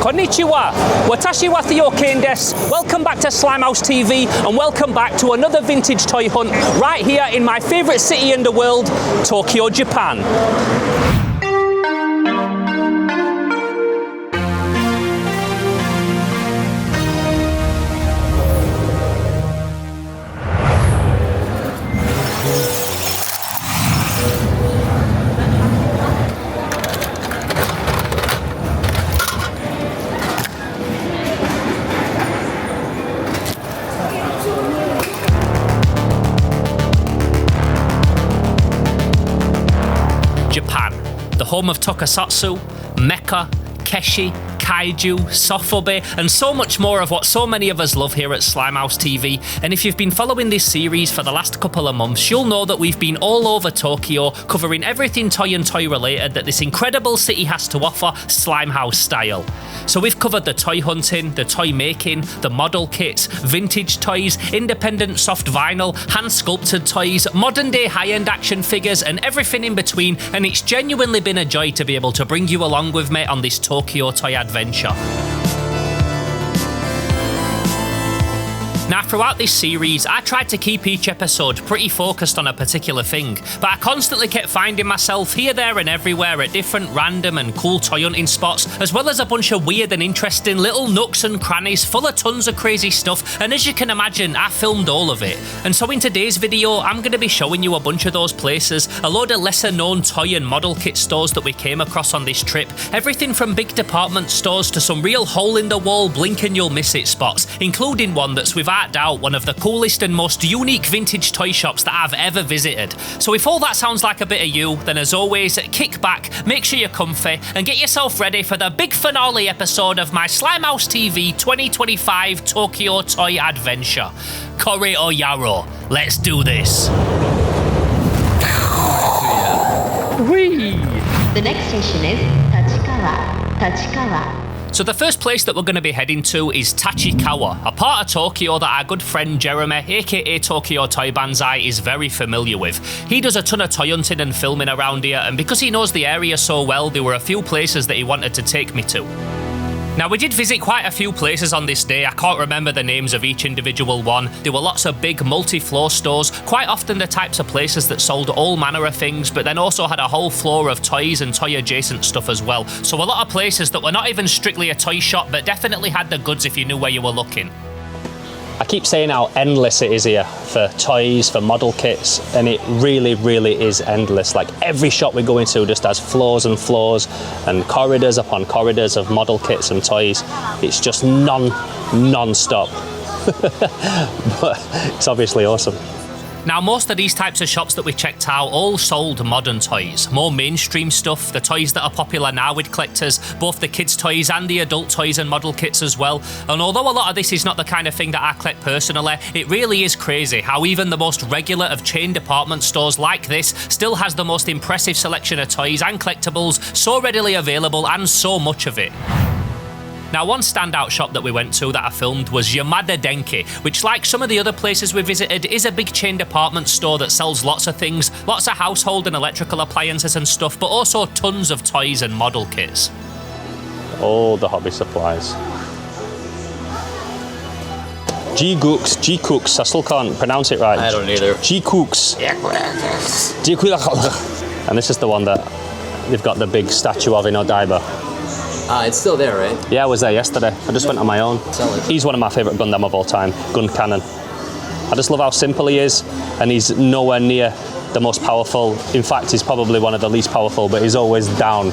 Konnichiwa, watashi wa Ryoken desu. Welcome back to Slimehouse TV and welcome back to another vintage toy hunt right here in my favourite city in the world, Tokyo, Japan. Japan, the home of tokusatsu, mecha, keshi, kaiju, sofubi, and so much more of what so many of us love here at Slimehouse TV. And if you've been following this series for the last couple of months, you'll know that we've been all over Tokyo, covering everything toy and toy related that this incredible city has to offer, Slimehouse style. So we've covered the toy hunting, the toy making, the model kits, vintage toys, independent soft vinyl, hand sculpted toys, modern day high-end action figures, and everything in between, and it's genuinely been a joy to be able to bring you along with me on this Tokyo toy adventure. Now, throughout this series, I tried to keep each episode pretty focused on a particular thing, but I constantly kept finding myself here, there and everywhere at different random and cool toy hunting spots, as well as a bunch of weird and interesting little nooks and crannies full of tons of crazy stuff, and as you can imagine, I filmed all of it. And so in today's video, I'm going to be showing you a bunch of those places, a load of lesser known toy and model kit stores that we came across on this trip, everything from big department stores to some real hole-in-the-wall blink and you'll miss it spots, including one that's without doubt one of the coolest and most unique vintage toy shops that I've ever visited. So if all that sounds like a bit of you, then as always, kick back, make sure you're comfy, and get yourself ready for the big finale episode of my Slimehouse TV 2025 Tokyo Toy Adventure. Kore o Yaro, let's do this. Whee! The next station is Tachikawa. So the first place that we're going to be heading to is Tachikawa, a part of Tokyo that our good friend Jeremy, aka Tokyo Toy Banzai, is very familiar with. He does a ton of toy hunting and filming around here, and because he knows the area so well, there were a few places that he wanted to take me to. Now, we did visit quite a few places on this day. I can't remember the names of each individual one. There were lots of big multi-floor stores, quite often the types of places that sold all manner of things, but then also had a whole floor of toys and toy adjacent stuff as well. So a lot of places that were not even strictly a toy shop, but definitely had the goods if you knew where you were looking. I keep saying how endless it is here for toys, for model kits, and it really, really is endless. Like every shop we go into just has floors and floors and corridors upon corridors of model kits and toys. It's just non-stop. But it's obviously awesome. Now, most of these types of shops that we checked out all sold modern toys, more mainstream stuff, the toys that are popular now with collectors, both the kids' toys and the adult toys and model kits as well. And although a lot of this is not the kind of thing that I collect personally, it really is crazy how even the most regular of chain department stores like this still has the most impressive selection of toys and collectibles so readily available and so much of it. Now, one standout shop that we went to that I filmed was Yamada Denki, which, like some of the other places we visited, is a big chain department store that sells lots of things, lots of household and electrical appliances and stuff, but also tons of toys and model kits. All the hobby supplies. G-Cooks, I still can't pronounce it right. I don't either. G-Cooks. And this is the one that they've got the big statue of in Odaiba. It's still there, right? Yeah, I was there yesterday. I just went on my own. Sell it. He's one of my favourite Gundam of all time, Gun Cannon. I just love how simple he is, and he's nowhere near the most powerful. In fact, he's probably one of the least powerful, but he's always down.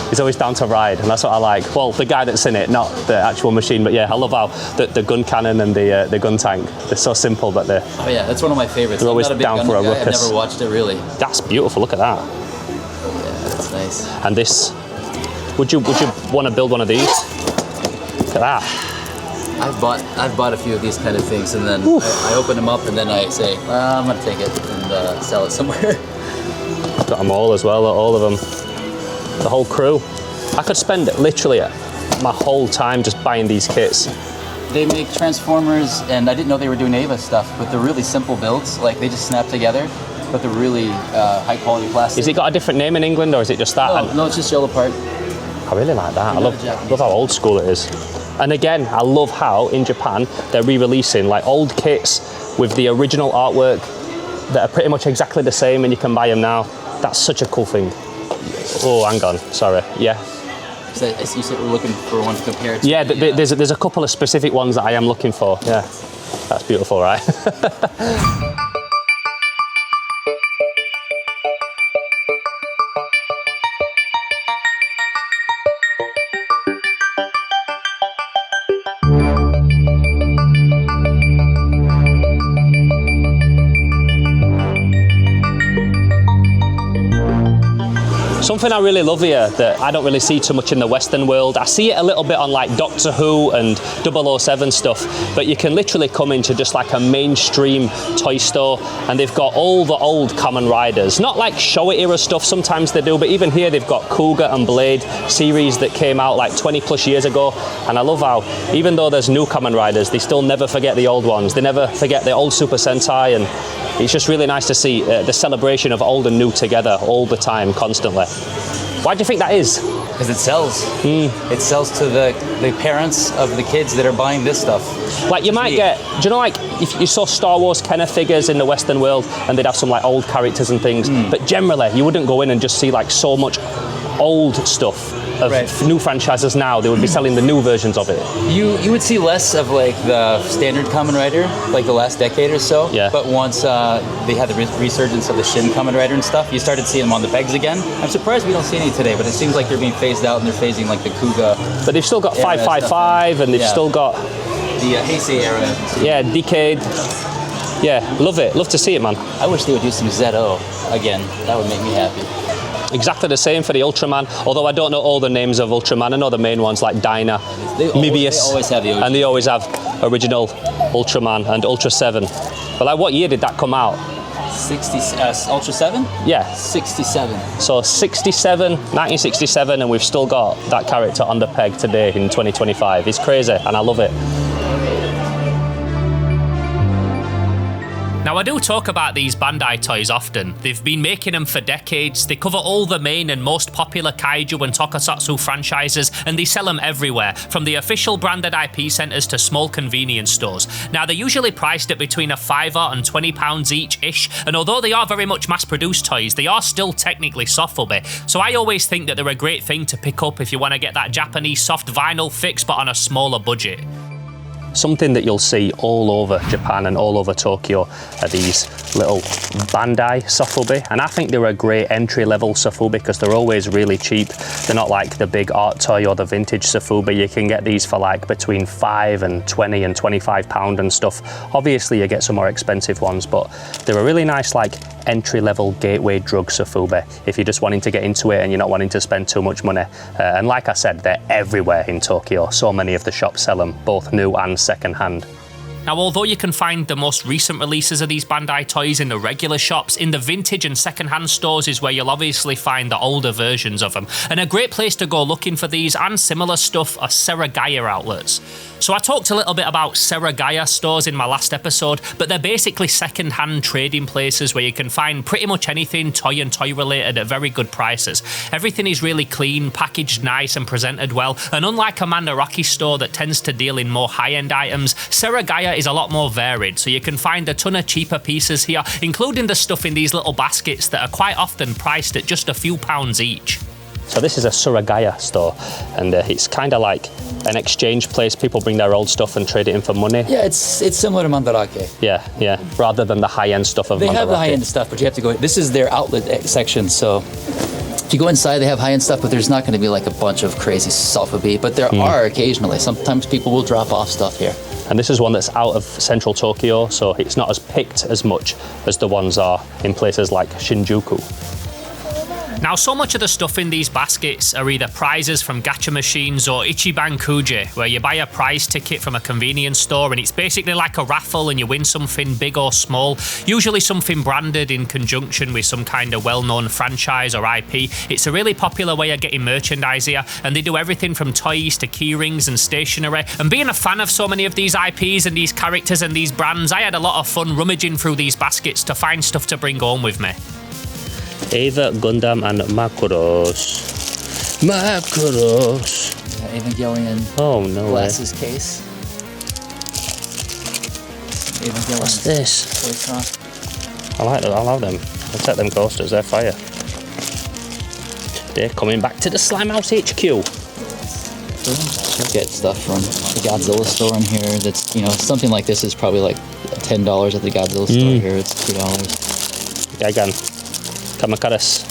He's always down to ride, and that's what I like. Well, the guy that's in it, not the actual machine, but yeah, I love how the gun cannon and the gun tank, they're so simple, but they're... Oh yeah, that's one of my favorites. They're always I'm not a big down for a Gundam guy. ruckus. I've never watched it, really. That's beautiful, look at that. Yeah, that's nice. And this... Would you want to build one of these? Look at that. I've bought a few of these kind of things, and then I open them up, and then I say, well, I'm gonna take it and sell it somewhere. Got them all as well, all of them. The whole crew. I could spend literally my whole time just buying these kits. They make Transformers, and I didn't know they were doing Ava stuff, but they're really simple builds. Like they just snap together, but they're really high quality plastic. Is it got a different name in England, or is it just that? No, it's just yellow part. I really like that. I Not love Japanese. how old school it is. And again, I love how in Japan they're re-releasing like old kits with the original artwork that are pretty much exactly the same, and you can buy them now. That's such a cool thing. Oh, hang on, sorry. Yeah. So you said we're looking for one to compare it to. Yeah, there's a couple of specific ones that I am looking for. Yeah, that's beautiful, right? Something I really love here that I don't really see too much in the Western world. I see it a little bit on like Doctor Who and 007 stuff, but you can literally come into just like a mainstream toy store and they've got all the old Kamen Riders. Not like Showa era stuff, sometimes they do, but even here they've got Kuga and Blade series that came out like 20 plus years ago. And I love how, even though there's new Kamen Riders, they still never forget the old ones. They never forget the old Super Sentai, and it's just really nice to see the celebration of old and new together all the time, constantly. Why do you think that is? Because it sells. It sells to the parents of the kids that are buying this stuff. Like you might get, do you know, like if you saw Star Wars Kenner figures in the Western world and they'd have some like old characters and things, but generally you wouldn't go in and just see like so much old stuff of new franchises now. They would be selling the new versions of it. You would see less of like the standard Kamen Rider, like the last decade or so. Yeah. But once they had the resurgence of the Shin Kamen Rider and stuff, you started seeing them on the pegs again. I'm surprised we don't see any today, but it seems like they're being phased out and they're phasing like the Kuga. But they've still got 555 and they've still got the Heisei era. Yeah, Decade. Yeah, love it. Love to see it, man. I wish they would do some ZO again. That would make me happy. Exactly the same for the Ultraman, although I don't know all the names of Ultraman. I know the main ones like Dyna, Mibius, they always have the OG. and they always have original Ultraman and Ultra 7. But like, what year did that come out? 60, Ultra 7? Yeah. 67. So 1967, and we've still got that character on the peg today in 2025. It's crazy, and I love it. Now, I do talk about these Bandai toys often. They've been making them for decades. They cover all the main and most popular kaiju and tokusatsu franchises, and they sell them everywhere, from the official branded IP centres to small convenience stores. Now, they're usually priced at between $5 and £20 each-ish, and although they are very much mass-produced toys, they are still technically sofubi. So I always think that they're a great thing to pick up if you want to get that Japanese soft vinyl fix, but on a smaller budget. Something that you'll see all over Japan and all over Tokyo are these little Bandai sofubi, and I think they're a great entry-level sofubi because they're always really cheap. They're not like the big art toy or the vintage sofubi. You can get these for like between £5 and £20 and £25 and stuff. Obviously you get some more expensive ones, but they're a really nice like entry-level gateway drug sofubi if you're just wanting to get into it and you're not wanting to spend too much money. And like I said, they're everywhere in Tokyo. So many of the shops sell them, both new and second-hand. Now, although you can find the most recent releases of these Bandai toys in the regular shops, in the vintage and second-hand stores is where you'll obviously find the older versions of them. And a great place to go looking for these and similar stuff are Seragaya outlets. So I talked a little bit about Seragaya stores in my last episode, but they're basically second-hand trading places where you can find pretty much anything toy and toy related at very good prices. Everything is really clean, packaged nice and presented well, and unlike a mandarake store that tends to deal in more high-end items, Seragaya is a lot more varied, so you can find a ton of cheaper pieces here, including the stuff in these little baskets that are quite often priced at just a few pounds each. So this is a Seragaya store, and it's kind of like an exchange place. People bring their old stuff and trade it in for money. Yeah, it's similar to mandarake. Yeah, rather than the high-end stuff of They mandarake. have the high-end stuff, but you have to go. This is their outlet section, so if you go inside, they have high-end stuff, but there's not going to be like a bunch of crazy sofubi, but there are occasionally. Sometimes people will drop off stuff here. And this is one that's out of central Tokyo, so it's not as picked as much as the ones are in places like Shinjuku. Now, so much of the stuff in these baskets are either prizes from gacha machines or Ichiban Kuji, where you buy a prize ticket from a convenience store and it's basically like a raffle and you win something big or small, usually something branded in conjunction with some kind of well-known franchise or IP. It's a really popular way of getting merchandise here, and they do everything from toys to key rings and stationery. And being a fan of so many of these IPs and these characters and these brands, I had a lot of fun rummaging through these baskets to find stuff to bring home with me. Eva, Gundam and Macross. Macross. Evangelion Oh, no way. glasses case. Evangelion. What's this? Toy I like them. I'll have them. I'll take them coasters. They're fire. They're coming back to the Slime House HQ. You get stuff from the Godzilla store in here. That's, you know, something like this is probably like $10 at the Godzilla store. Here it's $2. Gagan. Kamakaras.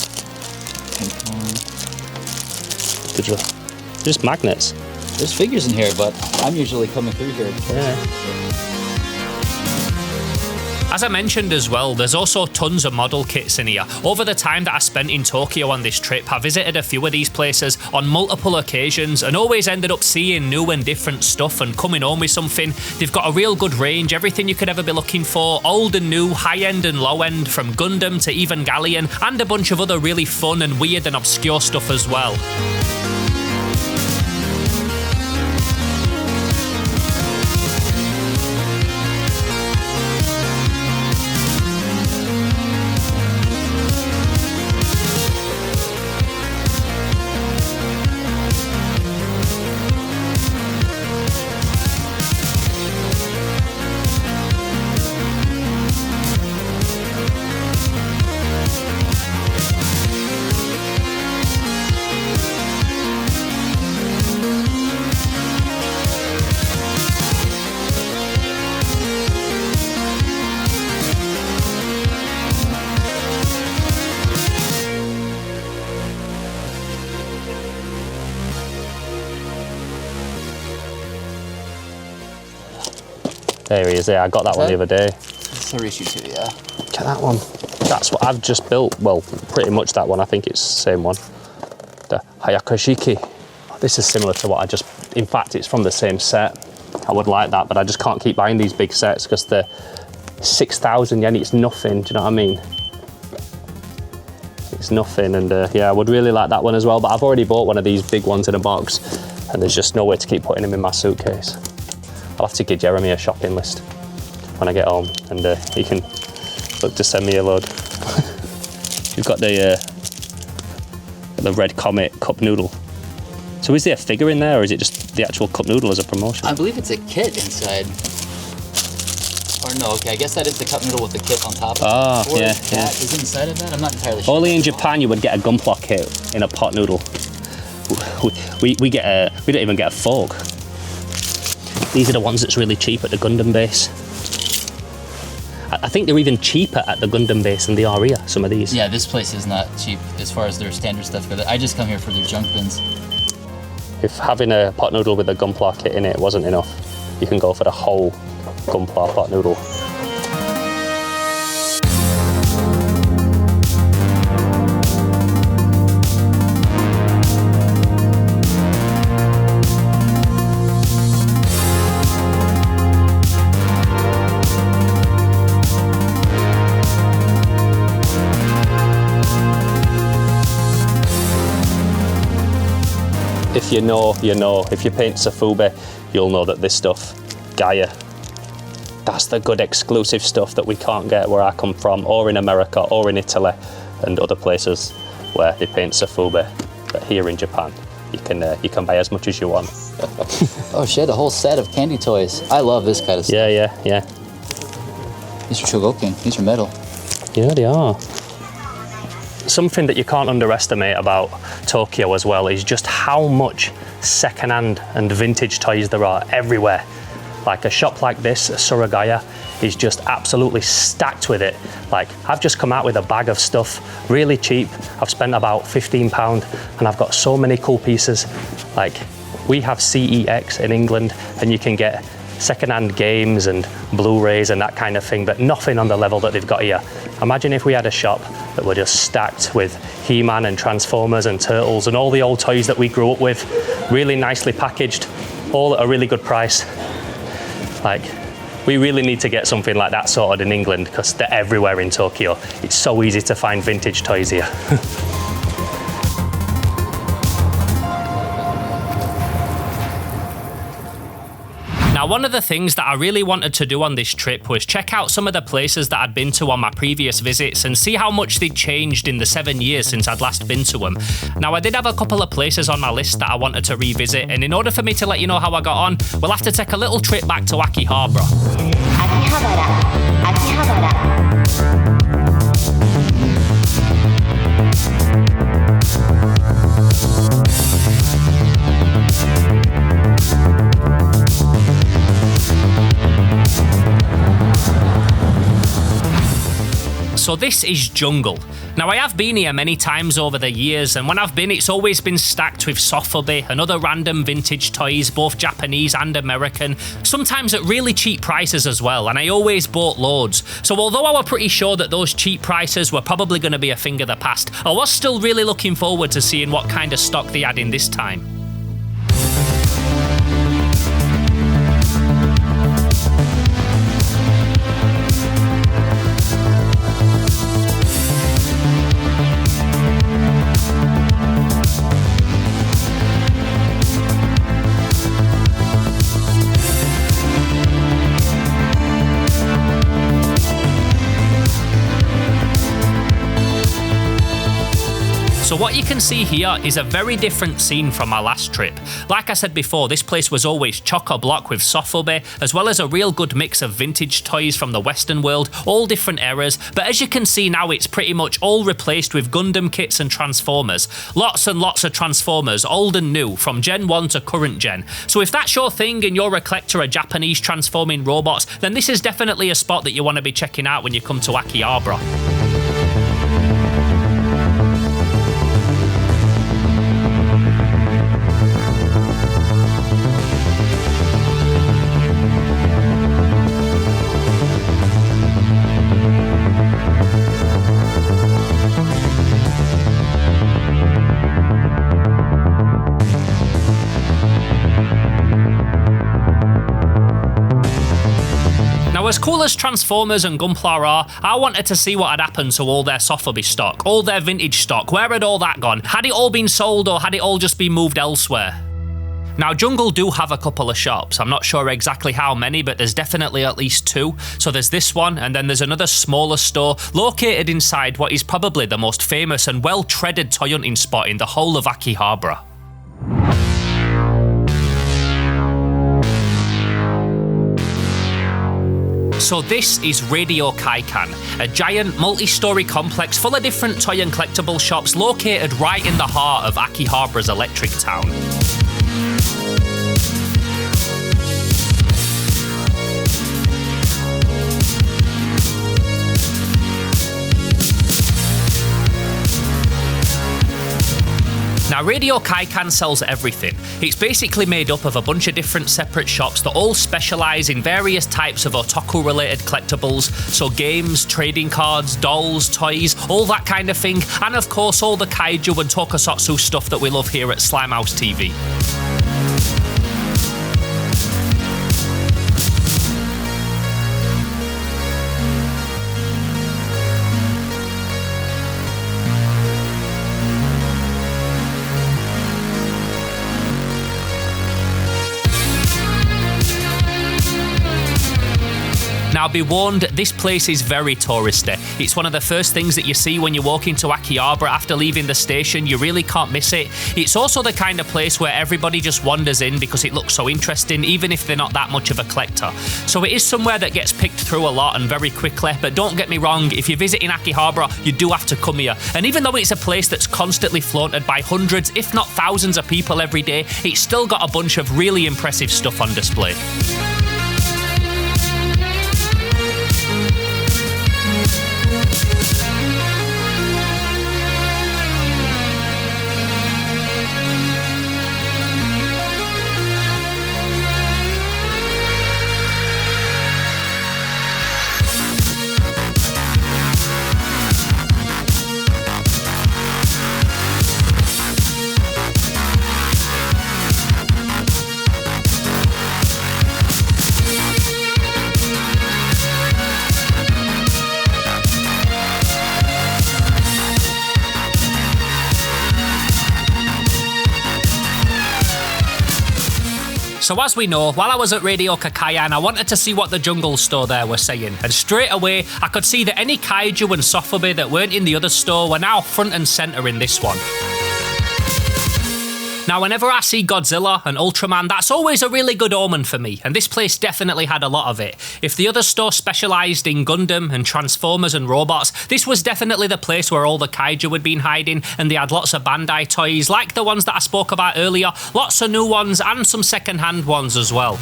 Just magnets. There's figures in here, but I'm usually coming through here. Yeah. As I mentioned as well, there's also tons of model kits in here. Over the time that I spent in Tokyo on this trip, I visited a few of these places on multiple occasions and always ended up seeing new and different stuff and coming home with something. They've got a real good range, everything you could ever be looking for, old and new, high-end and low-end, from Gundam to Evangelion, and a bunch of other really fun and weird and obscure stuff as well. There he is. There, I got that one the other day. It's Harishu too, yeah. Look at that one. That's what I've just built. Well, pretty much that one. I think it's the same one. The Hayakashiki. This is similar to what I just... In fact, it's from the same set. I would like that, but I just can't keep buying these big sets because they're 6,000 yen. It's nothing. Do you know what I mean? It's nothing. And yeah, I would really like that one as well. But I've already bought one of these big ones in a box, and there's just nowhere to keep putting them in my suitcase. I'll have to give Jeremy a shopping list when I get home, and he can look to send me a load. You've got the Red Comet cup noodle. So is there a figure in there, or is it just the actual cup noodle as a promotion? I believe it's a kit inside. Or no, okay, I guess that is the cup noodle with the kit on top. Oh, or yeah, that yeah. is inside of that? I'm not entirely sure. Only in Japan you would get a gunpla kit in a pot noodle. We don't even get a fork. These are the ones that's really cheap at the Gundam base. I think they're even cheaper at the Gundam base than they are here, some of these. Yeah, this place is not cheap as far as their standard stuff goes. I just come here for their junk bins. If having a pot noodle with a gunpla kit in it wasn't enough, you can go for the whole gunpla pot noodle. If you know, you know. If you paint sofubi, you'll know that this stuff, Gaia, that's the good exclusive stuff that we can't get where I come from, or in America, or in Italy, and other places where they paint sofubi. But here in Japan, you can buy as much as you want. Oh shit, a whole set of candy toys. I love this kind of stuff. Yeah. These are Chogokin, these are metal. Yeah, they are. Something that you can't underestimate about Tokyo as well is just how much second-hand and vintage toys there are everywhere. Like a shop like this, Suragaya, is just absolutely stacked with it. Like, I've just come out with a bag of stuff, really cheap. I've spent about £15 and I've got so many cool pieces. Like, we have CEX in England and you can get second-hand games and Blu-rays and that kind of thing, but nothing on the level that they've got here. Imagine if we had a shop that were just stacked with He-Man and Transformers and Turtles and all the old toys that we grew up with, really nicely packaged, all at a really good price. Like, we really need to get something like that sorted in England because they're everywhere in Tokyo. It's so easy to find vintage toys here. Now, Now, one of the things that I really wanted to do on this trip was check out some of the places that I'd been to on my previous visits and see how much they'd changed in the 7 years since I'd last been to them. Now, I did have a couple of places on my list that I wanted to revisit, and in order for me to let you know how I got on, we'll have to take a little trip back to Akihabara. Akihabara. So this is Jungle. Now, I have been here many times over the years, and when I've been, it's always been stacked with sofubi and other random vintage toys, both Japanese and American, sometimes at really cheap prices as well, and I always bought loads. So although I was pretty sure that those cheap prices were probably going to be a thing of the past, I was still really looking forward to seeing what kind of stock they had in this time. So what you can see here is a very different scene from my last trip. Like I said before, this place was always chock-a-block with sofubi, as well as a real good mix of vintage toys from the Western world, all different eras, but as you can see now, it's pretty much all replaced with Gundam kits and Transformers. Lots and lots of Transformers, old and new, from Gen 1 to current gen. So if that's your thing and you're a collector of Japanese transforming robots, then this is definitely a spot that you want to be checking out when you come to Akihabara. As cool as Transformers and Gunpla are, I wanted to see what had happened to all their sofubi stock, all their vintage stock. Where had all that gone? Had it all been sold, or had it all just been moved elsewhere? Now, Jungle do have a couple of shops. I'm not sure exactly how many, but there's definitely at least two. So there's this one, and then there's another smaller store located inside what is probably the most famous and well-treaded toy hunting spot in the whole of Akihabara. So this is Radio Kaikan, a giant multi-storey complex full of different toy and collectible shops located right in the heart of Akihabara's electric town. Now, Radio Kaikan sells everything. It's basically made up of a bunch of different separate shops that all specialise in various types of otaku-related collectibles, so games, trading cards, dolls, toys, all that kind of thing, and of course all the kaiju and tokusatsu stuff that we love here at Slimehouse TV. Now, be warned, this place is very touristy. It's one of the first things that you see when you walk into Akihabara after leaving the station. You really can't miss it. It's also the kind of place where everybody just wanders in because it looks so interesting, even if they're not that much of a collector. So it is somewhere that gets picked through a lot and very quickly, but don't get me wrong, if you're visiting Akihabara, you do have to come here. And even though it's a place that's constantly flaunted by hundreds, if not thousands of people every day, it's still got a bunch of really impressive stuff on display. So as we know, while I was at Radio Kakayan, I wanted to see what the jungle store there were saying, and straight away I could see that any kaiju and sofubi that weren't in the other store were now front and centre in this one. Now, whenever I see Godzilla and Ultraman, that's always a really good omen for me, and this place definitely had a lot of it. If the other store specialised in Gundam and Transformers and robots, this was definitely the place where all the kaiju had been hiding, and they had lots of Bandai toys, like the ones that I spoke about earlier, lots of new ones, and some second-hand ones as well.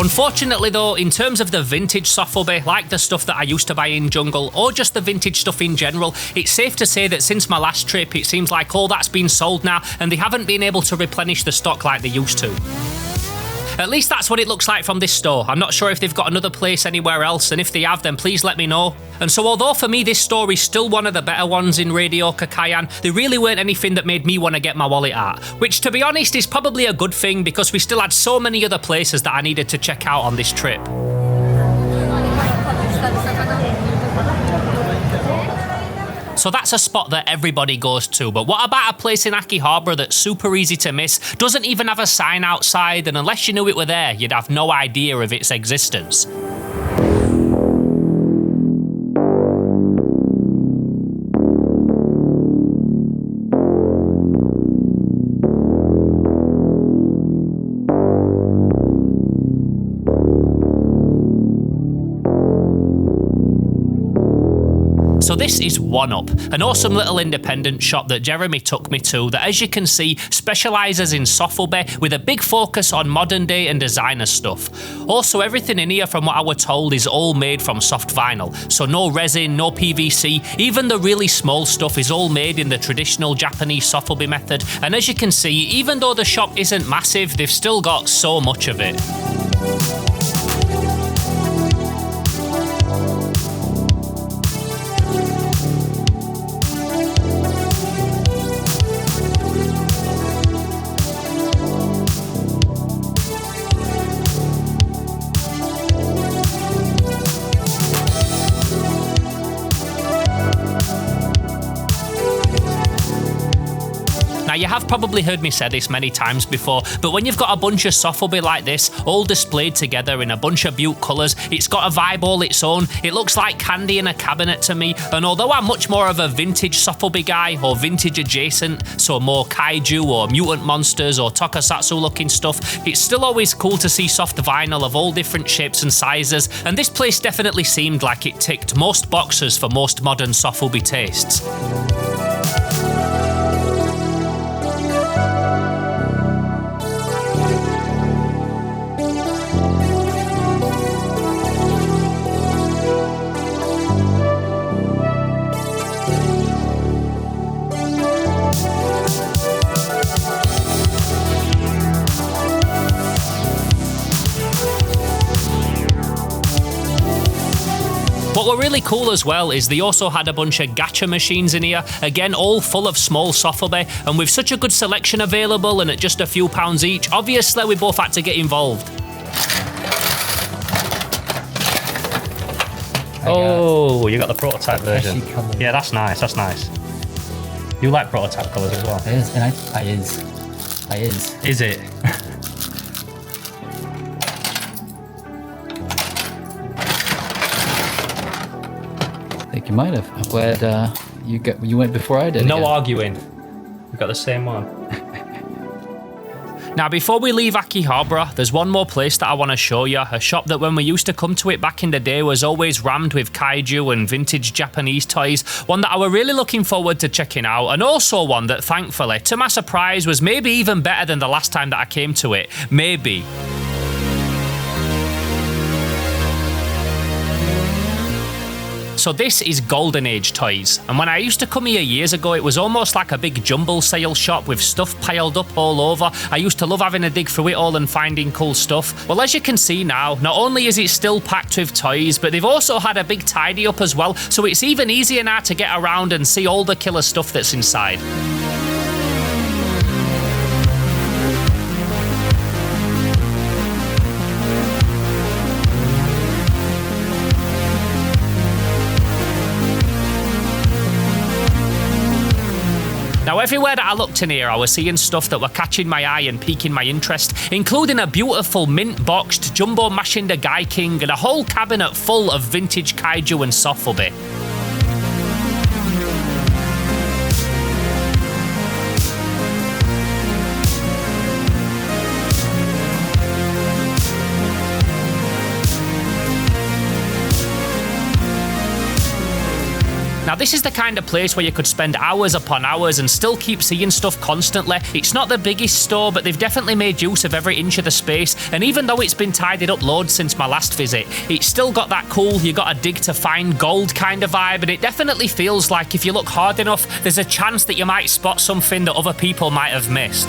Unfortunately though, in terms of the vintage sofubi, like the stuff that I used to buy in Jungle, or just the vintage stuff in general, it's safe to say that since my last trip, it seems like all that's been sold now, and they haven't been able to replenish the stock like they used to. At least that's what it looks like from this store. I'm not sure if they've got another place anywhere else, and if they have, then please let me know. And so although for me this store is still one of the better ones in Radio Kakayan, they really weren't anything that made me want to get my wallet out. Which, to be honest, is probably a good thing, because we still had so many other places that I needed to check out on this trip. So that's a spot that everybody goes to, but what about a place in Akihabara that's super easy to miss, doesn't even have a sign outside, and unless you knew it were there, you'd have no idea of its existence? So this is One Up, an awesome little independent shop that Jeremy took me to that, as you can see, specialises in sofubi with a big focus on modern day and designer stuff. Also, everything in here, from what I was told, is all made from soft vinyl, so no resin, no PVC, even the really small stuff is all made in the traditional Japanese sofubi method, and as you can see, even though the shop isn't massive, they've still got so much of it. Now, you have probably heard me say this many times before, but when you've got a bunch of sofubi like this, all displayed together in a bunch of beaut colours, it's got a vibe all its own. It looks like candy in a cabinet to me, and although I'm much more of a vintage sofubi guy, or vintage adjacent, so more kaiju or mutant monsters or tokusatsu looking stuff, it's still always cool to see soft vinyl of all different shapes and sizes, and this place definitely seemed like it ticked most boxes for most modern sofubi tastes. What were really cool as well is they also had a bunch of gacha machines in here, again all full of small sofubi, and with such a good selection available and at just a few pounds each, obviously we both had to get involved. Oh, you got the prototype version. Yeah, that's nice, that's nice. You like prototype colours as well? It is, and I is. Is it? I think you might have. I'm glad you went before I did. No again. arguing. We got the same one. Now, before we leave Akihabara, there's one more place that I want to show you, a shop that when we used to come to it back in the day was always rammed with kaiju and vintage Japanese toys, one that I were really looking forward to checking out, and also one that, thankfully, to my surprise, was maybe even better than the last time that I came to it. Maybe. So this is Golden Age Toys, and when I used to come here years ago, it was almost like a big jumble sale shop with stuff piled up all over. I used to love having a dig through it all and finding cool stuff. Well, as you can see now, not only is it still packed with toys, but they've also had a big tidy up as well, so it's even easier now to get around and see all the killer stuff that's inside. Now everywhere that I looked in here I was seeing stuff that were catching my eye and piquing my interest, including a beautiful mint boxed jumbo Mashinda Gaiking and a whole cabinet full of vintage kaiju and sofubi. Now this is the kind of place where you could spend hours upon hours and still keep seeing stuff constantly. It's not the biggest store, but they've definitely made use of every inch of the space, and even though it's been tidied up loads since my last visit, it's still got that cool, you gotta dig to find gold kind of vibe, and it definitely feels like if you look hard enough, there's a chance that you might spot something that other people might have missed.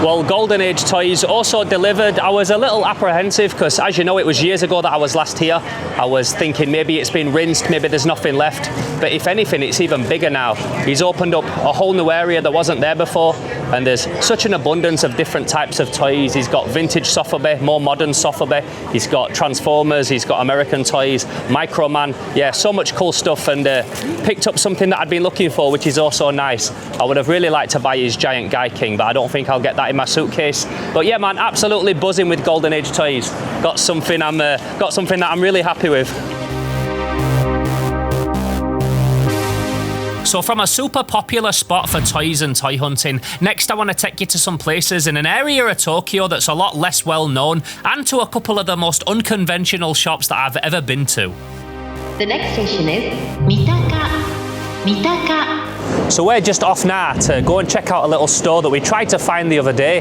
Well, Golden Age toys also delivered. I was a little apprehensive because, as you know, it was years ago that I was last here. I was thinking maybe it's been rinsed, maybe there's nothing left. But if anything, it's even bigger now. He's opened up a whole new area that wasn't there before, and there's such an abundance of different types of toys. He's got vintage sofubi, more modern sofubi. He's got Transformers, he's got American toys, Microman. Yeah, so much cool stuff, and picked up something that I'd been looking for, which is also nice. I would have really liked to buy his giant Gaiking, but I don't think I'll get that in my suitcase. But yeah, man, absolutely buzzing with Golden Age toys. Got something that I'm really happy with. So from a super popular spot for toys and toy hunting, next I want to take you to some places in an area of Tokyo that's a lot less well known, and to a couple of the most unconventional shops that I've ever been to. The next station is Mitaka. So we're just off now to go and check out a little store that we tried to find the other day,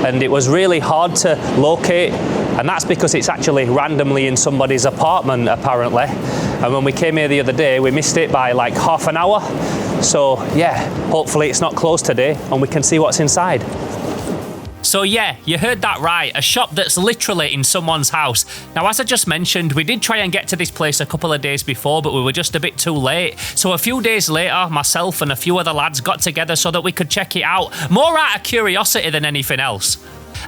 and it was really hard to locate, and that's because it's actually randomly in somebody's apartment apparently. And when we came here the other day, we missed it by like half an hour. So yeah, hopefully it's not closed today and we can see what's inside. So yeah, you heard that right, a shop that's literally in someone's house. Now, as I just mentioned, we did try and get to this place a couple of days before, but we were just a bit too late. So a few days later, myself and a few other lads got together so that we could check it out, more out of curiosity than anything else.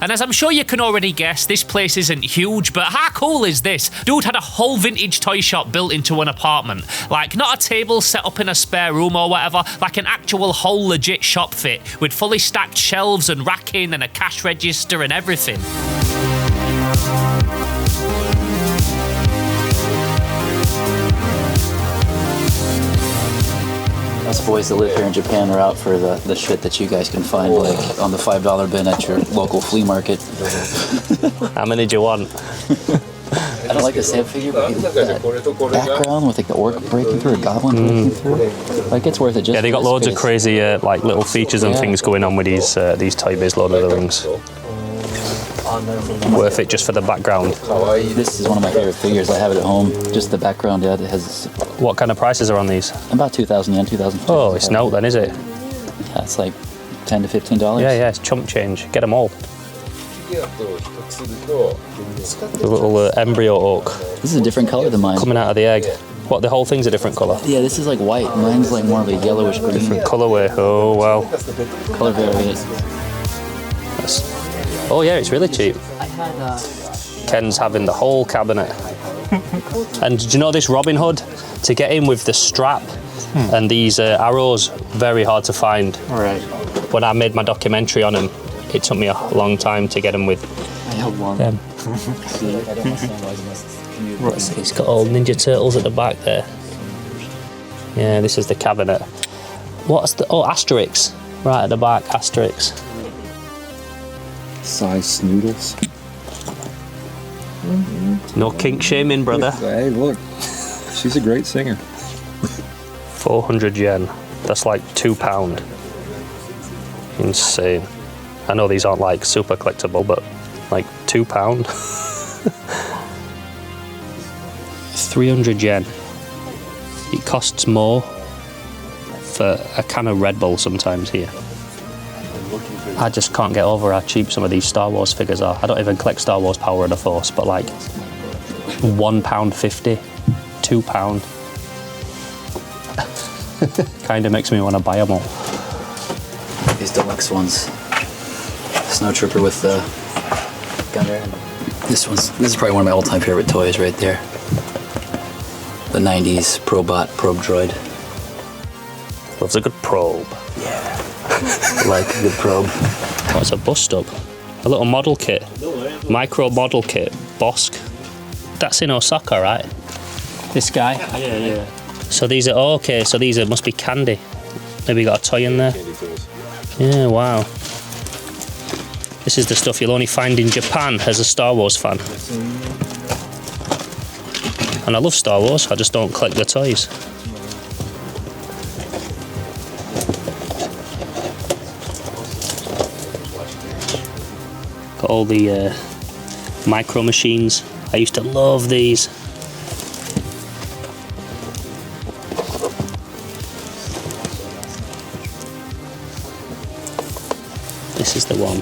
And as I'm sure you can already guess, this place isn't huge, but how cool is this? Dude had a whole vintage toy shop built into an apartment. Like, not a table set up in a spare room or whatever, like an actual whole legit shop fit, with fully stacked shelves and racking and a cash register and everything. Us boys that live here in Japan are out for the shit that you guys can find like on the $5 bin at your local flea market. How many do you want? I don't like the sand figure, but that background with like the orc breaking through, a goblin breaking through. Like, it's worth it. Just yeah, they got loads of crazy like little features and things going on with these Toy Biz Lord of the Rings. Worth it just for the background. This is one of my favorite figures. I have it at home. Just the background, yeah, it has. What kind of prices are on these? About 2,000 yen, 2,000. Oh, it's no then, is it? Yeah, it's like $10 to $15. Yeah, it's chump change. Get them all. The little embryo oak. This is a different color than mine. Coming out of the egg. What, the whole thing's a different colour? Yeah, this is like white. Mine's like more of a yellowish green. Different colourway. Oh, wow. Color variation. Oh yeah, it's really cheap. Ken's having the whole cabinet. And do you know this Robin Hood? To get in with the strap and these arrows, very hard to find. Right. When I made my documentary on him, it took me a long time to get him with I held one. them. It's got all Ninja Turtles at the back there. Yeah, this is the cabinet. What's the, oh, Asterix. Right at the back, Asterix. Size noodles. No kink shaming, brother. Hey, look. She's a great singer. 400 yen. That's like £2. Insane. I know these aren't like super collectible, but like £2. 300 yen. It costs more for a can of Red Bull sometimes here. I just can't get over how cheap some of these Star Wars figures are. I don't even collect Star Wars Power of the Force, but like £1.50, £2. Kind of makes me want to buy them all. These deluxe ones. Snow Trooper with the gunner. This is probably one of my all-time favorite toys right there. The 90s Probot probe droid. Loves a good probe. Yeah. Like a good probe. Oh, it's a bust up. A little model kit. Micro model kit. Bosk. That's in Osaka, right? This guy? Yeah. So these are, okay, so these are, must be candy. Maybe you got a toy in there? Yeah, wow. This is the stuff you'll only find in Japan as a Star Wars fan. And I love Star Wars, I just don't collect the toys. Got all the micro machines. I used to love these. This is the one.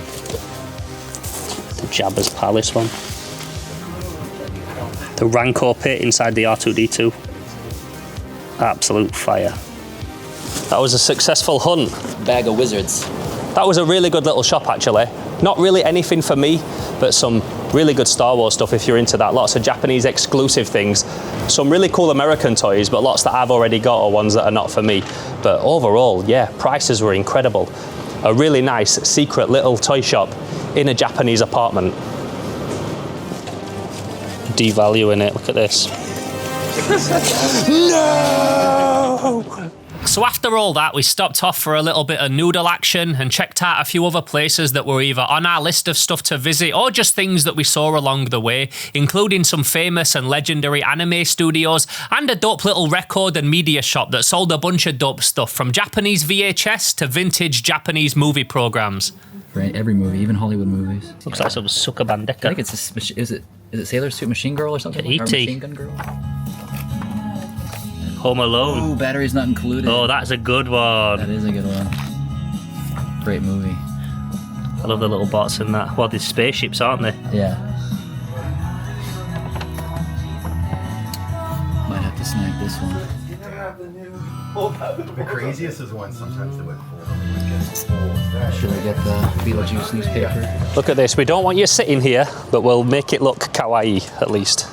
The Jabba's Palace one. The Rancor pit inside the R2-D2. Absolute fire. That was a successful hunt. Bag of wizards. That was a really good little shop actually. Not really anything for me, but some really good Star Wars stuff if you're into that. Lots of Japanese exclusive things. Some really cool American toys, but lots that I've already got or ones that are not for me. But overall, yeah, prices were incredible. A really nice secret little toy shop in a Japanese apartment. Devaluing it, look at this. No! So after all that, we stopped off for a little bit of noodle action and checked out a few other places that were either on our list of stuff to visit or just things that we saw along the way, including some famous and legendary anime studios and a dope little record and media shop that sold a bunch of dope stuff from Japanese VHS to vintage Japanese movie programs. For every movie, even Hollywood movies. Looks like some Suka Bandeka. I think it's is it Sailor Suit Machine Girl or something? E.T. Or Machine Gun Girl? Home Alone. Oh, batteries not included. Oh, that's a good one. That is a good one. Great movie. I love the little bots in that. Well, they're spaceships, aren't they? Yeah. Might have to snag this one. The craziest is when sometimes they would fold. Should I get the Beetlejuice newspaper? Look at this. We don't want you sitting here, but we'll make it look kawaii at least.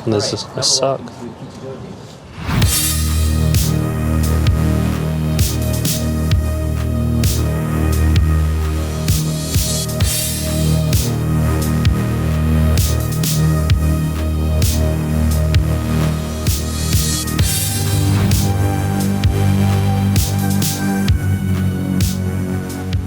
And there's a sock.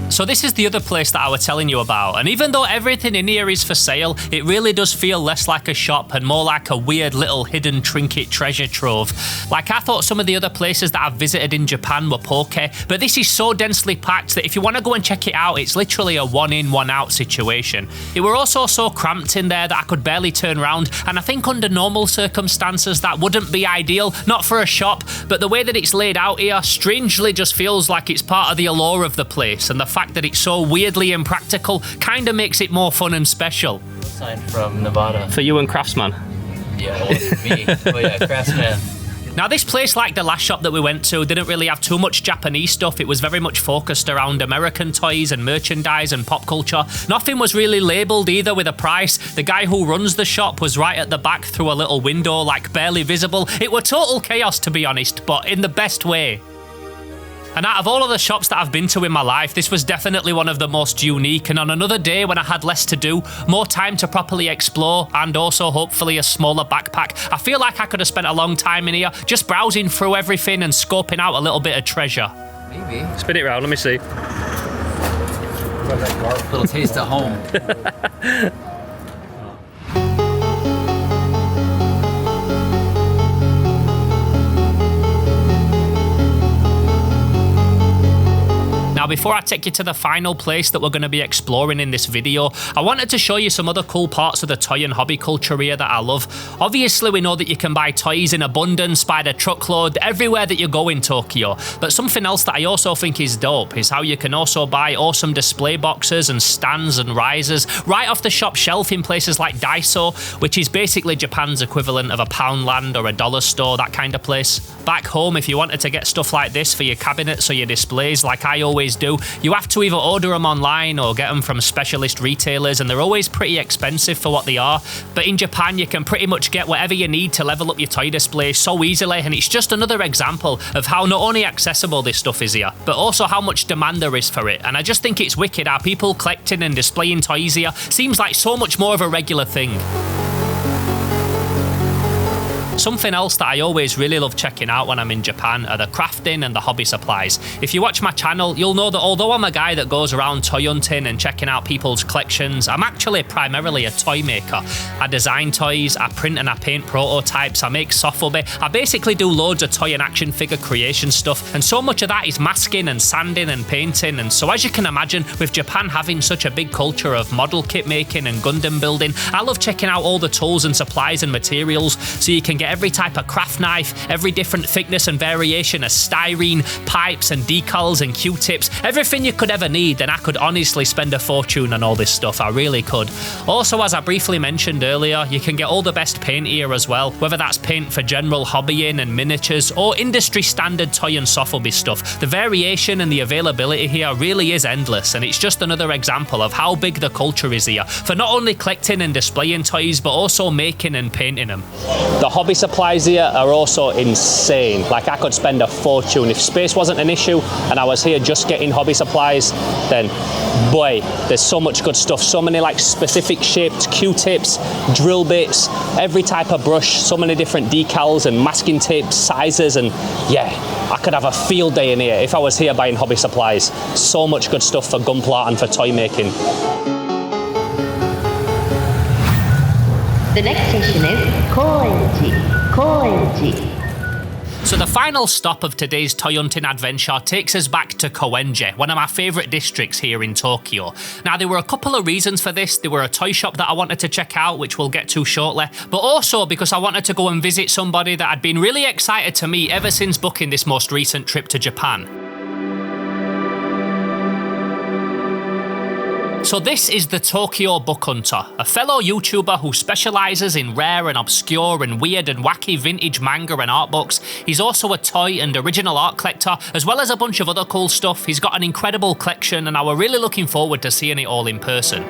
So this is the other place that I was telling you about, and even though everything in here is for sale, it really does feel less like a shop and more like a weird little hidden trinket treasure trove. Like, I thought some of the other places that I've visited in Japan were poke, but this is so densely packed that if you want to go and check it out, it's literally a one in, one out situation. It were also so cramped in there that I could barely turn around, and I think under normal circumstances that wouldn't be ideal, not for a shop, but the way that it's laid out here strangely just feels like it's part of the allure of the place, and the fact that it's so weirdly impractical kind of makes it more fun and special. Sign from Nevada. For you and Craftsman. Yeah, well, for me. Oh yeah, Craftsman. Now this place, like the last shop that we went to, didn't really have too much Japanese stuff. It was very much focused around American toys and merchandise and pop culture. Nothing was really labelled either with a price. The guy who runs the shop was right at the back through a little window, like barely visible. It were total chaos, to be honest, but in the best way. And out of all of the shops that I've been to in my life, this was definitely one of the most unique, and on another day when I had less to do, more time to properly explore, and also hopefully a smaller backpack, I feel like I could have spent a long time in here just browsing through everything and scoping out a little bit of treasure. Maybe. Spin it round, let me see. Little taste at home. Now Now, before I take you to the final place that we're going to be exploring in this video, I wanted to show you some other cool parts of the toy and hobby culture here that I love. Obviously, we know that you can buy toys in abundance by the truckload everywhere that you go in Tokyo, but something else that I also think is dope is how you can also buy awesome display boxes and stands and risers right off the shop shelf in places like Daiso, which is basically Japan's equivalent of a Poundland or a dollar store, that kind of place. Back home, if you wanted to get stuff like this for your cabinets or your displays, like I always do, you have to either order them online or get them from specialist retailers, and they're always pretty expensive for what they are. But in Japan, you can pretty much get whatever you need to level up your toy display so easily, and it's just another example of how not only accessible this stuff is here, but also how much demand there is for it. And I just think it's wicked how people collecting and displaying toys here seems like so much more of a regular thing. Something else that I always really love checking out when I'm in Japan are the crafting and the hobby supplies. If you watch my channel, you'll know that although I'm a guy that goes around toy hunting and checking out people's collections, I'm actually primarily a toy maker. I design toys, I print and I paint prototypes, I make sofubi, I basically do loads of toy and action figure creation stuff, and so much of that is masking and sanding and painting. And so as you can imagine, with Japan having such a big culture of model kit making and gundam building, I love checking out all the tools and supplies and materials so you can get every type of craft knife, every different thickness and variation of styrene, pipes and decals and Q-tips, everything you could ever need. And I could honestly spend a fortune on all this stuff, I really could. Also, as I briefly mentioned earlier, you can get all the best paint here as well, whether that's paint for general hobbying and miniatures or industry standard toy and sofubi stuff. The variation and the availability here really is endless, and it's just another example of how big the culture is here for not only collecting and displaying toys, but also making and painting them. The hobby supplies here are also insane. Like, I could spend a fortune. If space wasn't an issue and I was here just getting hobby supplies, then boy, there's so much good stuff. So many like specific shaped Q-tips, drill bits, every type of brush, so many different decals and masking tapes, sizes, and yeah, I could have a field day in here if I was here buying hobby supplies. So much good stuff for gunpla and for toy making. The next station is Koenji. So the final stop of today's toy hunting adventure takes us back to Koenji, one of my favourite districts here in Tokyo. Now, there were a couple of reasons for this. There were a toy shop that I wanted to check out, which we'll get to shortly, but also because I wanted to go and visit somebody that I'd been really excited to meet ever since booking this most recent trip to Japan. So this is the Tokyo Book Hunter, a fellow YouTuber who specialises in rare and obscure and weird and wacky vintage manga and art books. He's also a toy and original art collector, as well as a bunch of other cool stuff. He's got an incredible collection, and I were really looking forward to seeing it all in person.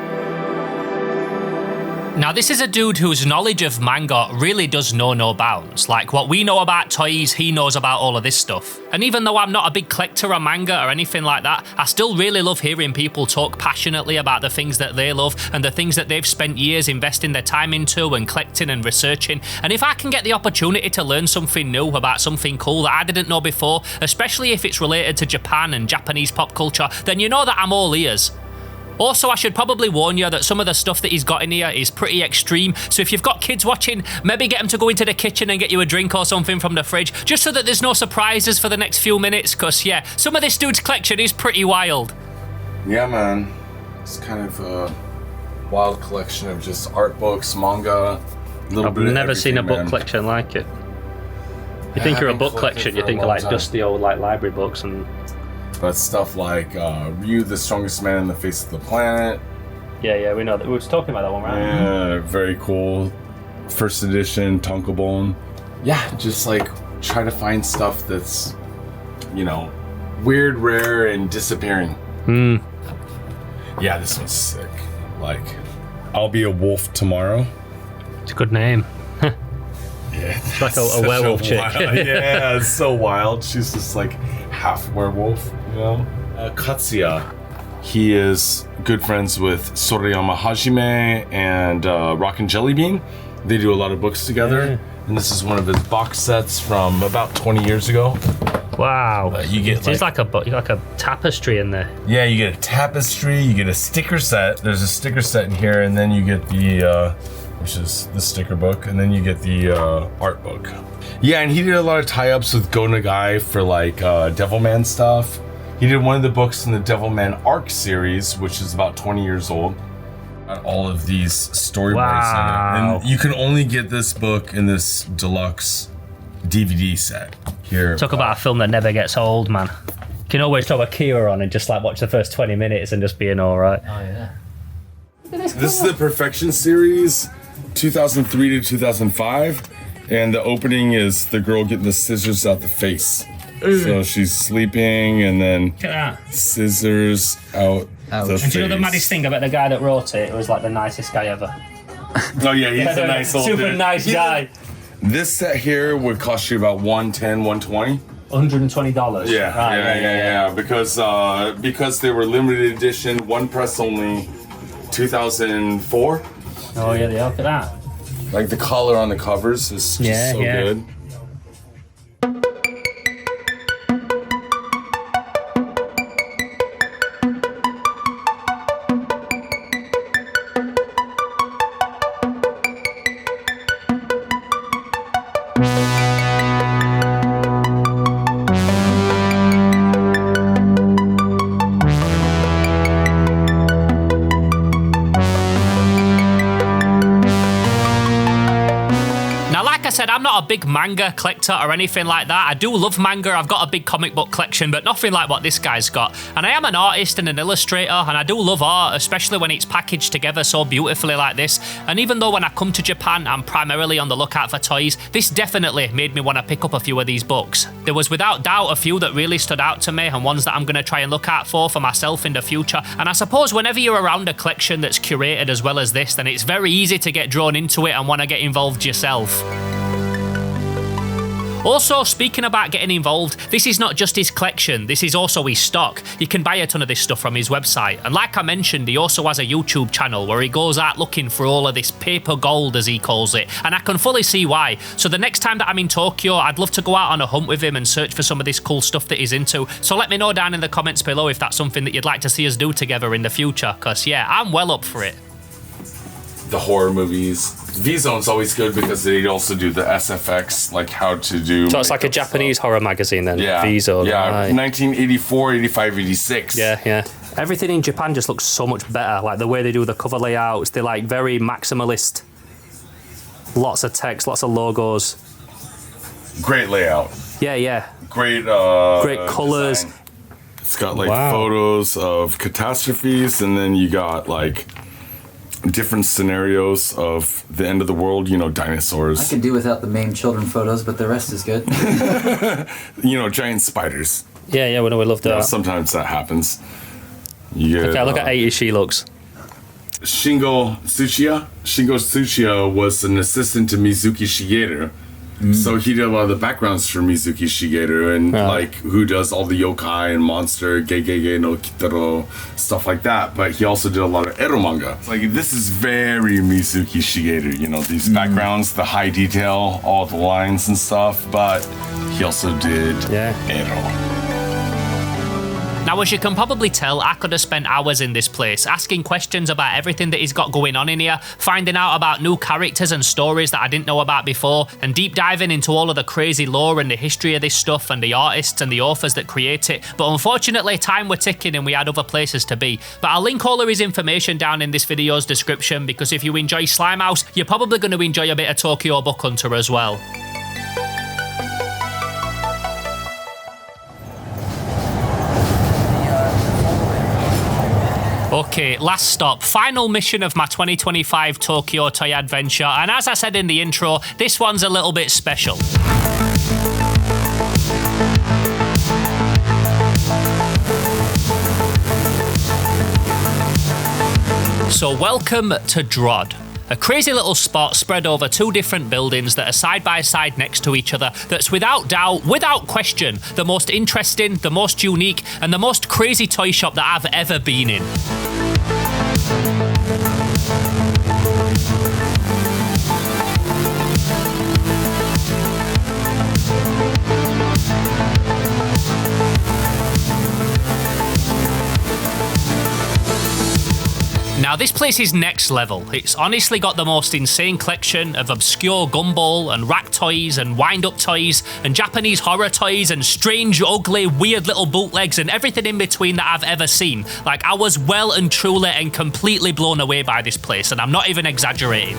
Now, this is a dude whose knowledge of manga really does know no bounds. Like, what we know about toys, he knows about all of this stuff. And even though I'm not a big collector of manga or anything like that, I still really love hearing people talk passionately about the things that they love and the things that they've spent years investing their time into and collecting and researching. And if I can get the opportunity to learn something new about something cool that I didn't know before, especially if it's related to Japan and Japanese pop culture, then you know that I'm all ears. Also, I should probably warn you that some of the stuff that he's got in here is pretty extreme, so if you've got kids watching, maybe get them to go into the kitchen and get you a drink or something from the fridge, just so that there's no surprises for the next few minutes, because yeah, some of this dude's collection is pretty wild. Yeah, man. It's kind of a wild collection of just art books, manga, I've never seen a book collection like it. You think you're a book collection, you think of like dusty old like library books and... But stuff like Ryu, the strongest man in the face of the planet. Yeah, we know that. We were talking about that one, right? Yeah, very cool. First edition, Tonkobon. Yeah, just like try to find stuff that's, you know, weird, rare, and disappearing. Yeah, this one's sick. Like, I'll be a wolf tomorrow. It's a good name. Yeah, it's like a werewolf chick. Yeah, it's so wild. She's just like half werewolf, you know? Katsuya, he is good friends with Sorayama Hajime and Rockin' Jelly Bean. They do a lot of books together, and this is one of his box sets from about 20 years ago. Wow. You get it's like a tapestry in there. Yeah, you get a tapestry, you get a sticker set. There's a sticker set in here, and then you get the which is the sticker book, and then you get the art book. Yeah, and he did a lot of tie-ups with Go Nagai for like Devilman stuff. He did one of the books in the Devilman Arc series, which is about 20 years old. Got all of these storyboards in it. And you can only get this book in this deluxe DVD set. Here. Talk about a film that never gets old, man. You can always throw a Kira on and just like watch the first 20 minutes and just being alright. Oh, yeah. This is the Perfection series, 2003 to 2005. And the opening is the girl getting the scissors out the face. So she's sleeping and then Look at that. scissors out the face. And do you know the maddest thing about the guy that wrote it? It was like the nicest guy ever. Oh yeah, he's a nice old super dude. nice guy. This set here would cost you about $110, $120. $120. Yeah, Right, yeah. Because they were limited edition, one press only, 2004. Oh yeah, they are. Look at that. Like the color on the covers is just so good. I'm not a big manga collector or anything like that. I do love manga. I've got a big comic book collection, but nothing like what this guy's got. And I am an artist and an illustrator, and I do love art, especially when it's packaged together so beautifully like this. And even though when I come to Japan, I'm primarily on the lookout for toys, this definitely made me want to pick up a few of these books. There was without doubt a few that really stood out to me and ones that I'm going to try and look out for myself in the future. And I suppose whenever you're around a collection that's curated as well as this, then it's very easy to get drawn into it and want to get involved yourself. Also, speaking about getting involved, this is not just his collection, this is also his stock. You can buy a ton of this stuff from his website. And like I mentioned, he also has a YouTube channel where he goes out looking for all of this paper gold, as he calls it. And I can fully see why. So the next time that I'm in Tokyo, I'd love to go out on a hunt with him and search for some of this cool stuff that he's into. So let me know down in the comments below if that's something that you'd like to see us do together in the future. Because yeah, I'm well up for it. The horror movies. V-Zone's always good because they also do the SFX, like how to do. So it's like a Japanese horror magazine then? Yeah. V-Zone. Yeah, right. 1984, 85, 86. Yeah. Everything in Japan just looks so much better. Like the way they do the cover layouts, they're like very maximalist. Lots of text, lots of logos. Great layout. Yeah. Great colours. Design. It's got like photos of catastrophes, and then you got like different scenarios of the end of the world, you know, dinosaurs. I could do without the main children photos, but the rest is good. You know, giant spiders. Yeah, we love that. Yeah, sometimes that happens. You get, okay, look at 80 she looks. Shingo Tsuchiya. Shingo Tsuchiya was an assistant to Mizuki Shigeru. So he did a lot of the backgrounds for Mizuki Shigeru and like who does all the yokai and monster, Gegege no Kitaro, stuff like that. But he also did a lot of ero manga. Like this is very Mizuki Shigeru, you know, these backgrounds, the high detail, all the lines and stuff. But he also did ero. Now, as you can probably tell, I could have spent hours in this place, asking questions about everything that he's got going on in here, finding out about new characters and stories that I didn't know about before, and deep diving into all of the crazy lore and the history of this stuff and the artists and the authors that create it. But unfortunately, time were ticking and we had other places to be. But I'll link all of his information down in this video's description, because if you enjoy Slimehouse, you're probably going to enjoy a bit of Tokyo Book Hunter as well. Okay, last stop, final mission of my 2025 Tokyo Toy Adventure, and as I said in the intro, this one's a little bit special. So welcome to Drod. A crazy little spot spread over two different buildings that are side by side next to each other that's without doubt, without question, the most interesting, the most unique, and the most crazy toy shop that I've ever been in. Now Now this place is next level. It's honestly got the most insane collection of obscure gumball and rack toys and wind-up toys and Japanese horror toys and strange, ugly, weird little bootlegs and everything in between that I've ever seen. Like, I was well and truly and completely blown away by this place, and I'm not even exaggerating.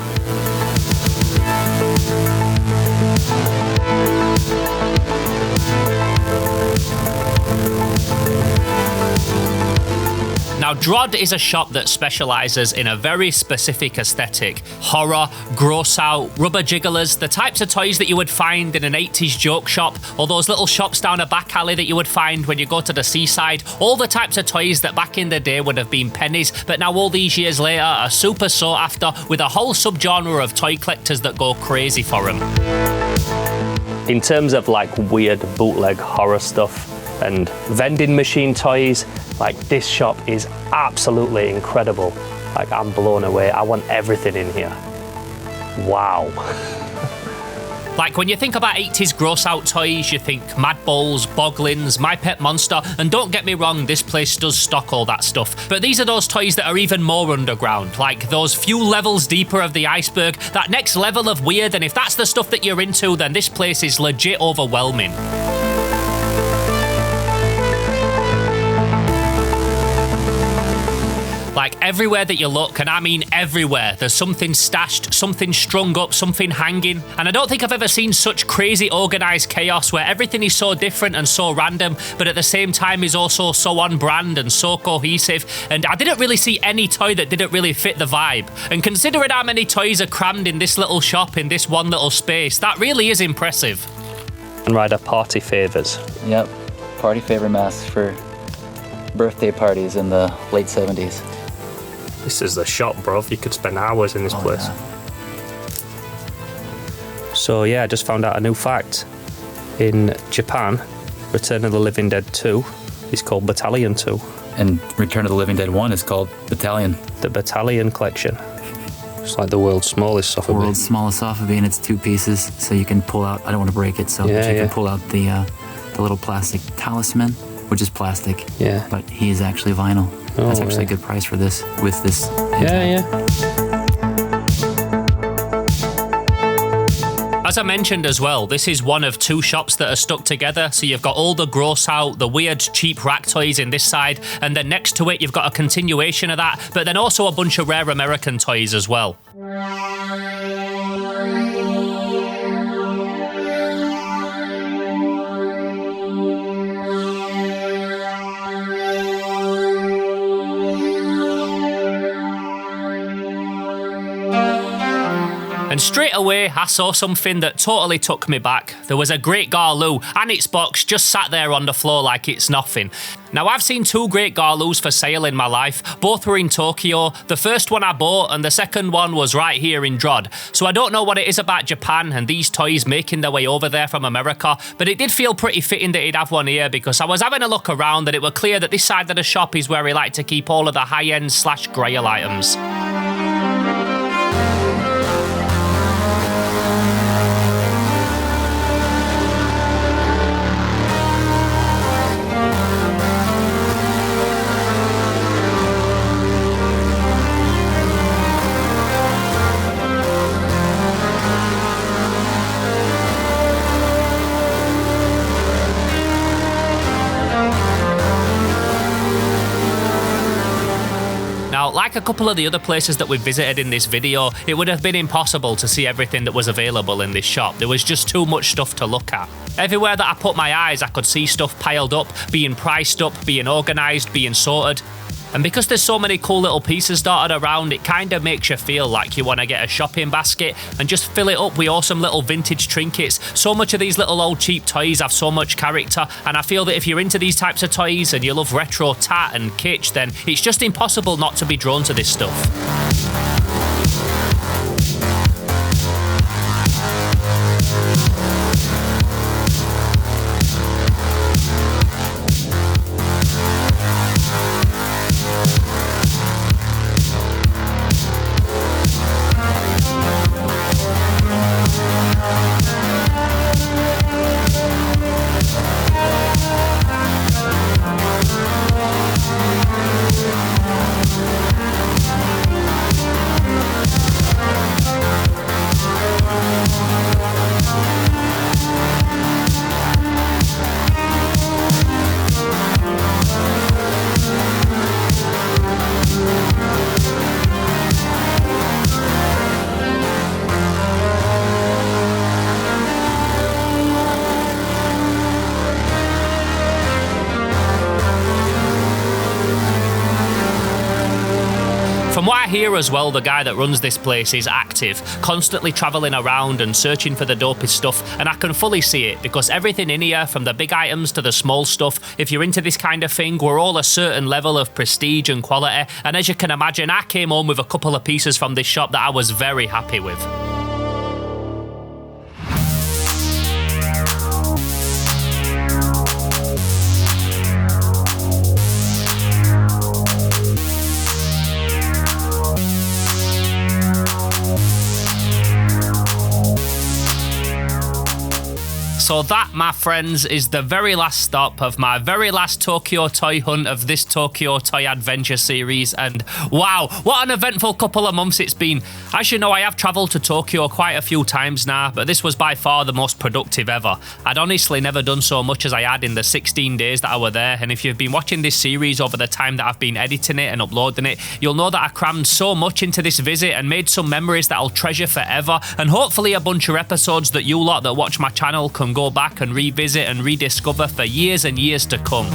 Now, Drod is a shop that specialises in a very specific aesthetic. Horror, gross out, rubber jigglers, the types of toys that you would find in an 80s joke shop, or those little shops down a back alley that you would find when you go to the seaside. All the types of toys that back in the day would have been pennies, but now all these years later are super sought after, with a whole subgenre of toy collectors that go crazy for them. In terms of like weird bootleg horror stuff and vending machine toys, like this shop is absolutely incredible. Like, I'm blown away. I want everything in here. Wow. Like, when you think about 80s gross out toys, you think Mad Balls, Boglins, My Pet Monster, and don't get me wrong, this place does stock all that stuff. But these are those toys that are even more underground, like those few levels deeper of the iceberg, that next level of weird, and if that's the stuff that you're into, then this place is legit overwhelming. Like, everywhere that you look, and I mean everywhere, there's something stashed, something strung up, something hanging. And I don't think I've ever seen such crazy organised chaos where everything is so different and so random, but at the same time is also so on brand and so cohesive. And I didn't really see any toy that didn't really fit the vibe. And considering how many toys are crammed in this little shop, in this one little space, that really is impressive. And Ryder, party favours. Yep, party favor masks for birthday parties in the late 70s. This is the shop, bruv. You could spend hours in this place. Yeah. So yeah, I just found out a new fact. In Japan, Return of the Living Dead 2 is called Battalion 2. And Return of the Living Dead 1 is called Battalion. The Battalion collection. It's like the world's smallest sofubi. World's smallest sofubi, and it's 2 pieces, so you can pull out, I don't want to break it, so you can pull out the little plastic talisman, which is plastic. Yeah. But he is actually vinyl. That's actually a good price for this, with this. Yeah. As I mentioned as well, this is one of 2 shops that are stuck together. So you've got all the gross out, the weird cheap rack toys in this side, and then next to it you've got a continuation of that, but then also a bunch of rare American toys as well. And straight away, I saw something that totally took me back. There was a Great Garloo, and its box just sat there on the floor like it's nothing. Now, I've seen 2 Great Garloos for sale in my life. Both were in Tokyo. The first one I bought, and the second one was right here in Drod. So I don't know what it is about Japan and these toys making their way over there from America, but it did feel pretty fitting that he'd have one here, because I was having a look around and it was clear that this side of the shop is where he liked to keep all of the high-end / grail items. Now, like a couple of the other places that we've visited in this video, it would have been impossible to see everything that was available in this shop. There was just too much stuff to look at. Everywhere that I put my eyes, I could see stuff piled up, being priced up, being organised, being sorted. And because there's so many cool little pieces dotted around, it kind of makes you feel like you want to get a shopping basket and just fill it up with awesome little vintage trinkets. So much of these little old cheap toys have so much character, and I feel that if you're into these types of toys and you love retro tat and kitsch, then it's just impossible not to be drawn to this stuff. I hear as well, the guy that runs this place is active, constantly travelling around and searching for the dopest stuff, and I can fully see it, because everything in here, from the big items to the small stuff, if you're into this kind of thing, we're all a certain level of prestige and quality, and as you can imagine, I came home with a couple of pieces from this shop that I was very happy with. So that, my friends, is the very last stop of my very last Tokyo toy hunt of this Tokyo Toy Adventure series, and wow, what an eventful couple of months it's been. As you know, I have travelled to Tokyo quite a few times now, but this was by far the most productive ever. I'd honestly never done so much as I had in the 16 days that I were there, and if you've been watching this series over the time that I've been editing it and uploading it, you'll know that I crammed so much into this visit and made some memories that I'll treasure forever, and hopefully a bunch of episodes that you lot that watch my channel can go back and revisit and rediscover for years and years to come.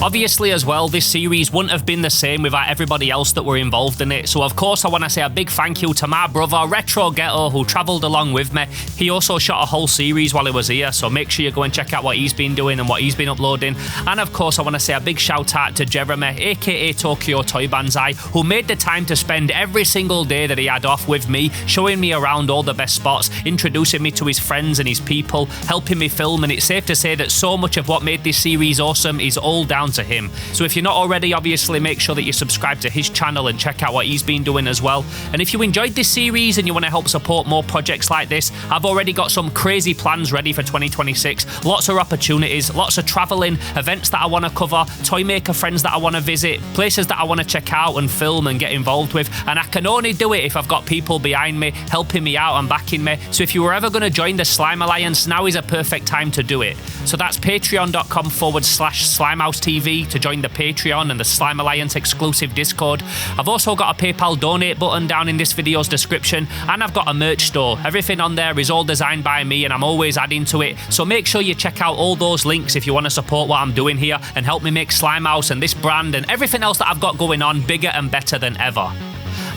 Obviously as well, this series wouldn't have been the same without everybody else that were involved in it, so of course I want to say a big thank you to my brother Retro Ghetto, who travelled along with me. He also shot a whole series while he was here, so make sure you go and check out what he's been doing and what he's been uploading. And of course I want to say a big shout out to Jeremy, aka Tokyo Toy Banzai, who made the time to spend every single day that he had off with me, showing me around all the best spots, introducing me to his friends and his people, helping me film, and it's safe to say that so much of what made this series awesome is all down to him. So if you're not already, obviously make sure that you subscribe to his channel and check out what he's been doing as well. And if you enjoyed this series and you want to help support more projects like this, I've already got some crazy plans ready for 2026. Lots of opportunities, lots of travelling, events that I want to cover, toy maker friends that I want to visit, places that I want to check out and film and get involved with. And I can only do it if I've got people behind me, helping me out and backing me. So if you were ever going to join the Slime Alliance, now is a perfect time to do it. So that's patreon.com/SlimeHouseTV to join the Patreon and the Slime Alliance exclusive Discord. I've also got a PayPal donate button down in this video's description, and I've got a merch store. Everything on there is all designed by me and I'm always adding to it, so make sure you check out all those links if you want to support what I'm doing here and help me make Slime House and this brand and everything else that I've got going on bigger and better than ever.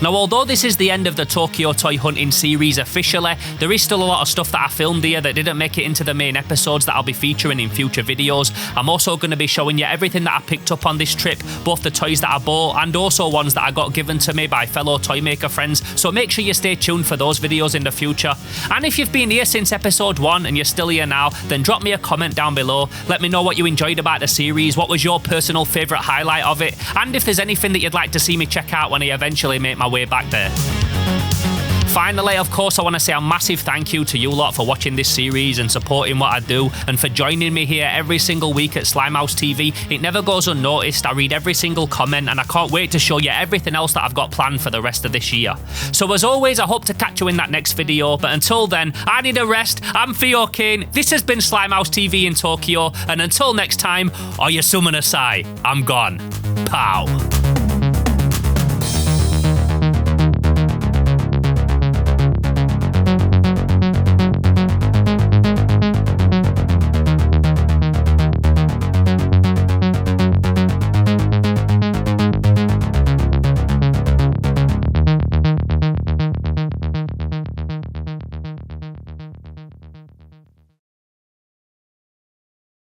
Now, although this is the end of the Tokyo Toy Hunting series officially, there is still a lot of stuff that I filmed here that didn't make it into the main episodes that I'll be featuring in future videos. I'm also going to be showing you everything that I picked up on this trip, both the toys that I bought and also ones that I got given to me by fellow toy maker friends, so make sure you stay tuned for those videos in the future. And if you've been here since episode 1 and you're still here now, then drop me a comment down below. Let me know what you enjoyed about the series, what was your personal favourite highlight of it, and if there's anything that you'd like to see me check out when I eventually make my way back there. Finally, of course, I want to say a massive thank you to you lot for watching this series and supporting what I do, and for joining me here every single week at Slimehouse TV. It never goes unnoticed. I read every single comment and I can't wait to show you everything else that I've got planned for the rest of this year. So as always, I hope to catch you in that next video, but until then, I need a rest. I'm Theo Kane. This has been Slimehouse TV in Tokyo, and until next time, Oyasumana Sai. I'm gone. Pow.